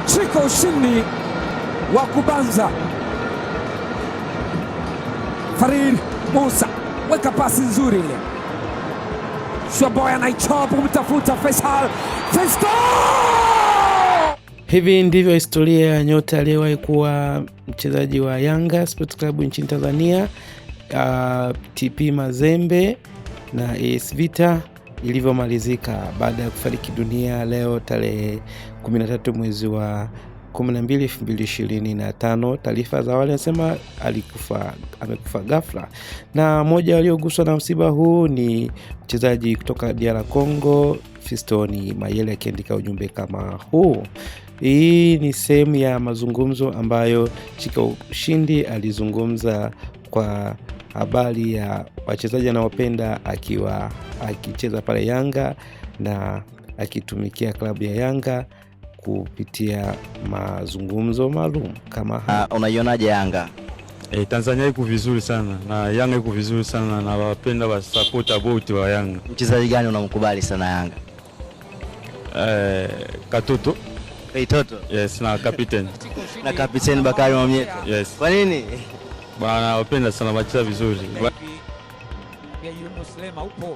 Chiko ushindi wa kubanza. Farid Musa weka pasi nzuri ile. Shwaboy anaichopa kumtafuta Faisal. Festo! Hivi ndivyo historia ya nyota aliyewahi kuwa mchezaji wa Yanga Sports Club nchini Tanzania, TP Mazembe na AS Vita ilivyomalizika baada ya kufariki dunia leo tarehe 13 mwezi wa 12 2025. Taarifa za awali zinasema amekufa ghafla, na mmoja walioguswa na msiba huu ni mchezaji kutoka DR Congo Fiston Mayele, akiandika ujumbe kama huu. Hii ni sehemu ya mazungumzo ambayo Chiko Ushindi alizungumza kwa habari ya wachezaji anaopenda akicheza pale Yanga na akitumikia klabu ya Yanga kupitia mazungumzo maalum kama haya. Unaionaje Yanga? Tanzania iko vizuri sana na Yanga iko vizuri sana na wapenda wa supporter wote wa Yanga. Mchezaji gani unamkubali sana Yanga? Katoto. Toto? Yes, na captain. Na captain Bakari Mwamnyeto. Yes. Kwa nini? Bana wapenda sana wacheza vizuri. Ya Yunus Lema upo.